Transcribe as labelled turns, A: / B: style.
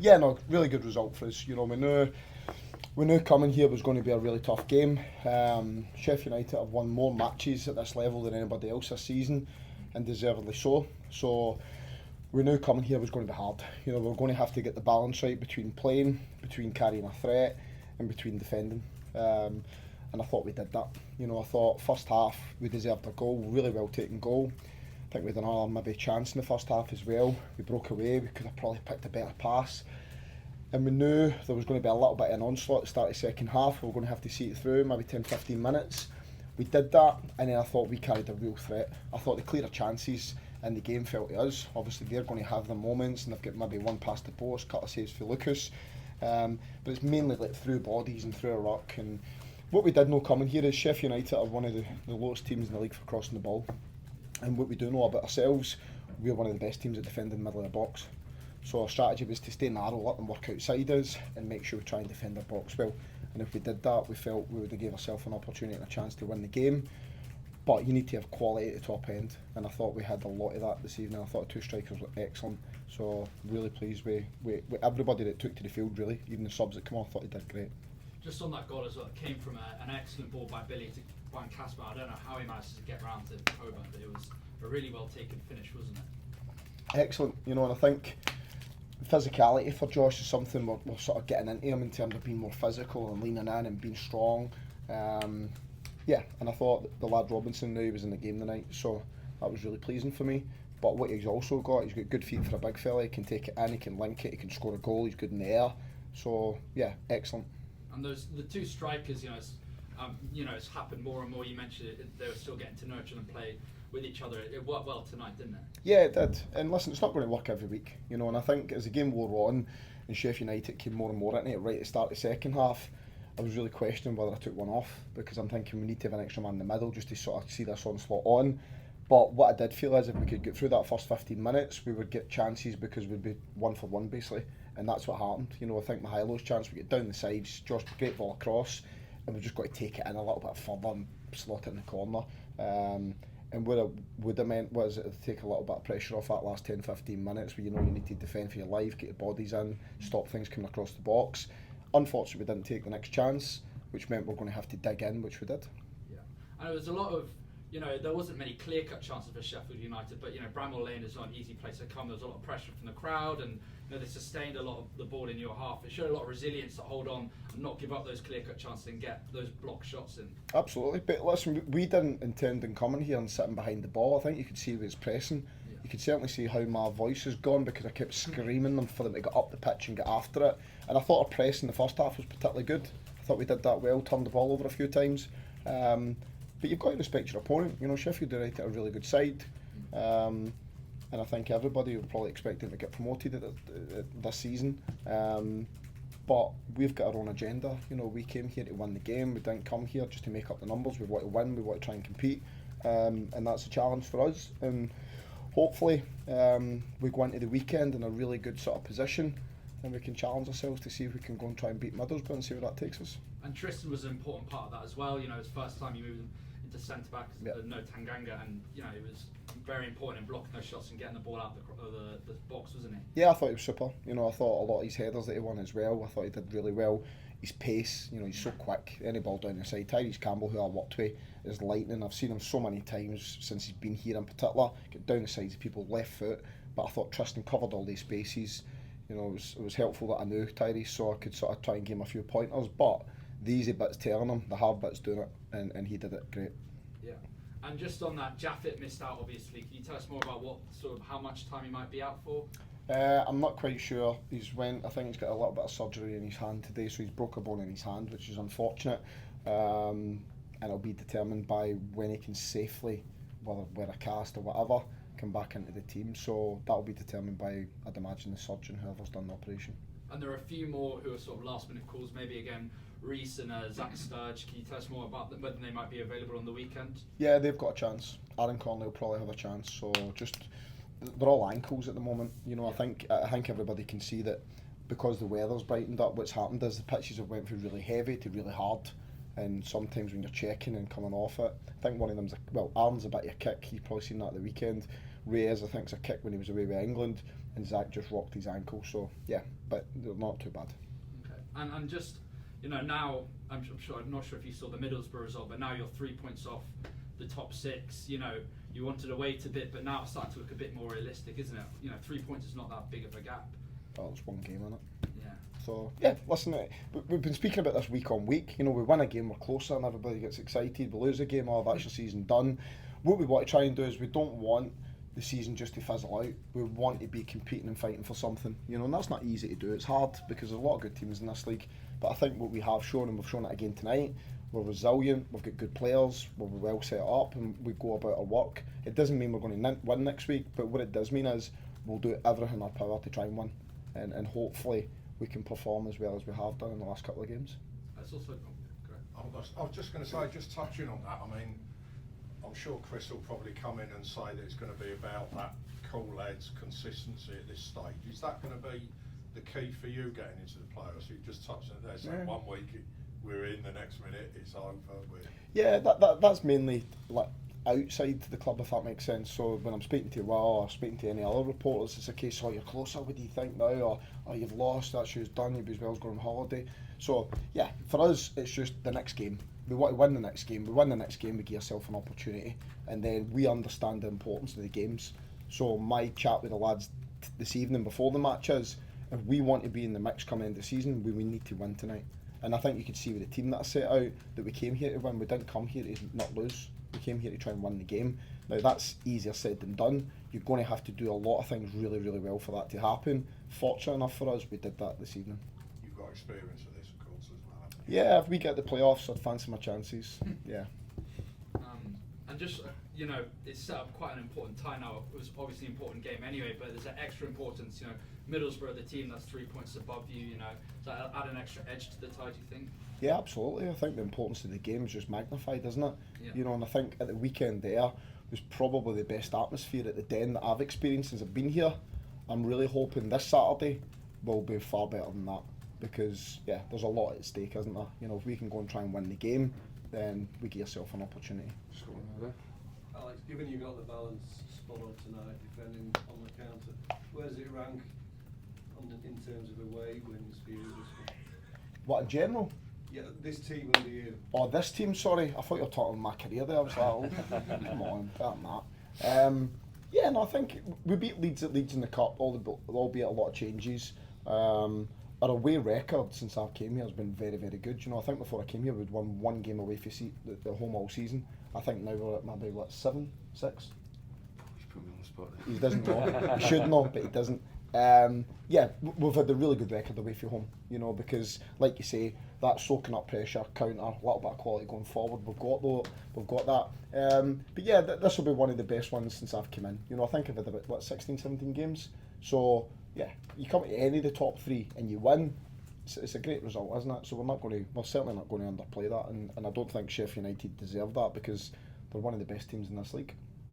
A: Yeah, no, really good result for us. You know, we knew coming here was going to be a really tough game. Sheffield United have won more matches at this level than anybody else this season, and deservedly so. So we knew coming here was going to be hard. You know, we were going to have to get the balance right between playing, between carrying a threat, and between defending. And I thought we did that. You know, I thought first half we deserved a goal, really well taken goal. I think we had another maybe chance in the first half as well. We broke away, we could have probably picked a better pass. And we knew there was going to be a little bit of an onslaught at the start of the second half. We were going to have to see it through, maybe 10-15 minutes. We did that, and then I thought we carried a real threat. I thought the clearer chances in the game fell to us. Obviously they're going to have their moments, and they've got maybe one past the post, couple of saves for Lucas. But it's mainly like through bodies and through a ruck. And what we did know coming here is Sheffield United are one of the lowest teams in the league for crossing the ball. And what we do know about ourselves, we're one of the best teams at defending the middle of the box. So our strategy was to stay narrow, let them work outside us, and make sure we try and defend our box well. And if we did that, we felt we would have gave ourselves an opportunity and a chance to win the game. But you need to have quality at the top end, and I thought we had a lot of that this evening. I thought two strikers were excellent, so really pleased with everybody that took to the field, really. Even the subs that come on, I thought they did great.
B: Just on that goal as well, it came from an excellent ball by Billy to Brian Casper. I don't know how he managed to get round to Coburn, but it was a really well taken finish, wasn't it?
A: Excellent, you know, and I think physicality for Josh is something we're sort of getting into him in terms of being more physical and leaning in and being strong. Yeah, and I thought the lad Robinson knew he was in the game tonight, so that was really pleasing for me. But what he's also got, he's got good feet for a big fella. He can take it in, he can link it, he can score a goal. He's good in the air, so yeah, excellent.
B: And the two strikers, it's happened more and more. You mentioned it, they were still getting to nurture and play with each other. It worked well tonight, didn't it?
A: Yeah, it did. And listen, it's not going to work every week, you know. And I think as the game wore on, and Sheffield United came more and more into it right at the start of the second half, I was really questioning whether I took one off, because I'm thinking we need to have an extra man in the middle just to sort of see this onslaught on. But what I did feel is if we could get through that first 15 minutes, we would get chances because we'd be 1 for 1 basically, and that's what happened. You know, I think Mihailo's chance, we get down the sides, Josh, great ball across, and we've just got to take it in a little bit further and slot it in the corner. And what it would have meant was it would take a little bit of pressure off that last 10-15 minutes where you know you need to defend for your life, get your bodies in, stop things coming across the box. Unfortunately, we didn't take the next chance, which meant we're going to have to dig in, which we did.
B: Yeah, and it was a lot of, there wasn't many clear-cut chances for Sheffield United, but Bramall Lane is not an easy place to come. There was a lot of pressure from the crowd, and they sustained a lot of the ball in your half. It showed a lot of resilience to hold on and not give up those clear-cut chances and get those block shots in.
A: Absolutely, but listen, we didn't intend on coming here and sitting behind the ball. I think you could see he was pressing. Yeah. You could certainly see how my voice has gone because I kept screaming them for them to get up the pitch and get after it. And I thought our press in the first half was particularly good. I thought we did that well, turned the ball over a few times. But you've got to respect your opponent. You know, Sheffield United are a really good side. And I think everybody will probably expect them to get promoted this season. But we've got our own agenda. You know, we came here to win the game. We didn't come here just to make up the numbers. We want to win. We want to try and compete. And that's a challenge for us. And hopefully we go into the weekend in a really good sort of position, and we can challenge ourselves to see if we can go and try and beat Middlesbrough and see where that takes us.
B: And Tristan was an important part of that as well. His first time he moved into centre back, no Tanganga, and it was very important in blocking those shots and getting the ball out the box, wasn't he?
A: Yeah, I thought he was super. I thought a lot of his headers that he won as well, I thought he did really well. His pace, he's so quick. Any ball down the side. Tyrese Campbell, who I worked with, is lightning. I've seen him so many times since he's been here in particular, get down the sides of people left foot. But I thought Tristan covered all these spaces. It was helpful that I knew Tyrese, so I could sort of try and give him a few pointers. But the easy bit's telling him, the hard bit's doing it, and he did it great.
B: Yeah. And just on that, Jaffet missed out obviously. Can you tell us more about how much time he might be out for?
A: I'm not quite sure. I think he's got a little bit of surgery in his hand today, so he's broke a bone in his hand, which is unfortunate. And it'll be determined by when he can safely, whether wear a cast or whatever, come back into the team. So that'll be determined by, I'd imagine, the surgeon, whoever's done the operation.
B: And there are a few more who are sort of last minute calls, maybe again Reese and Zach Sturge. Can you tell us more about them, whether they might be available on the weekend?
A: Yeah, they've got a chance. Aaron Conley will probably have a chance. So they're all ankles at the moment. I think everybody can see that because the weather's brightened up. What's happened is the pitches have went from really heavy to really hard, and sometimes when you're checking and coming off it, I think one of them's Aaron's a bit of a kick. You've probably seen that at the weekend. Reyes, I think, is a kick when he was away with England, and Zach just rocked his ankle. So yeah, but they're not too bad.
B: Okay, and just now I'm not sure if you saw the Middlesbrough result, but now you're 3 points off the top 6. You wanted to wait a bit, but now it's starting to look a bit more realistic, isn't it? 3 points is not that big of a gap.
A: Well, it's one game, isn't it?
B: Yeah.
A: So yeah, listen, we've been speaking about this week on week. We win a game, we're closer, and everybody gets excited. We lose a game, that's your season done. What we want to try and do is we don't want the season just to fizzle out. We want to be competing and fighting for something, and that's not easy to do. It's hard because there's a lot of good teams in this league. But I think what we have shown, and we've shown it again tonight, we're resilient, we've got good players, we're well set up, and we go about our work. It doesn't mean we're going to win next week, but what it does mean is we'll do everything in our power to try and win, and hopefully we can perform as well as we have done in the last couple of games.
B: That's also correct.
C: I was just going to say, just touching on that, I mean, I'm sure Chris will probably come in and say that it's going to be about that cool lads consistency at this stage. Is that going to be the key for you getting into the playoffs? You just touched on it there, so 1 week we're in, the next minute it's over.
A: Yeah, that's mainly like outside the club, if that makes sense. So when I'm speaking to or speaking to any other reporters, it's a case, you're closer, what do you think now? Or you've lost, that show's done, you'd be as well as going on holiday. So yeah, for us it's just the next game. We want to win the next game. We win the next game, we give ourselves an opportunity, and then we understand the importance of the games. So my chat with the lads this evening before the match is, if we want to be in the mix coming into the season, we need to win tonight. And I think you could see with the team that I set out that we came here to win. We didn't come here to not lose. We came here to try and win the game. Now that's easier said than done. You're going to have to do a lot of things really, really well for that to happen. Fortunate enough for us, we did that this evening.
C: You've got experience of this, of course, as well, haven't you?
A: Yeah, if we get the playoffs, I'd fancy my chances. Yeah.
B: And just, it's set up quite an important tie now. It was obviously an important game anyway, but there's an extra importance. Middlesbrough, the team that's 3 points above you, does that add an extra edge to the tie, do you think?
A: Yeah, absolutely. I think the importance of the game is just magnified, isn't it?
B: Yeah.
A: And I think at the weekend there was probably the best atmosphere at the Den that I've experienced since I've been here. I'm really hoping this Saturday will be far better than that, because there's a lot at stake, isn't there? If we can go and try and win the game, then we give ourselves an opportunity.
D: Alex, given you got the balance spot on tonight, defending on the counter, where does it rank in terms of away wins for you this week?
A: What, in general?
D: Yeah, this team under you.
A: Oh, this team, sorry. I thought you were talking my career there. I was like, oh, come on, better than that. I think we beat Leeds at Leeds in the Cup, albeit a lot of changes. Our away record since I came here has been very, very good. I think before I came here we'd won one game away for the home all season. I think now we're at maybe 7, 6.
E: He's put me on the spot there.
A: He doesn't know. He should know, but he doesn't. We've had a really good record away from home, because like you say, that soaking up pressure, counter, a little bit of quality going forward. We've got that. But this will be one of the best ones since I've come in. I think I've had about 16, 17 games. So you come to any of the top 3 and you win. It's a great result, isn't it? So we're certainly not going to underplay that, and I don't think Sheffield United deserve that, because they're one of the best teams in this league.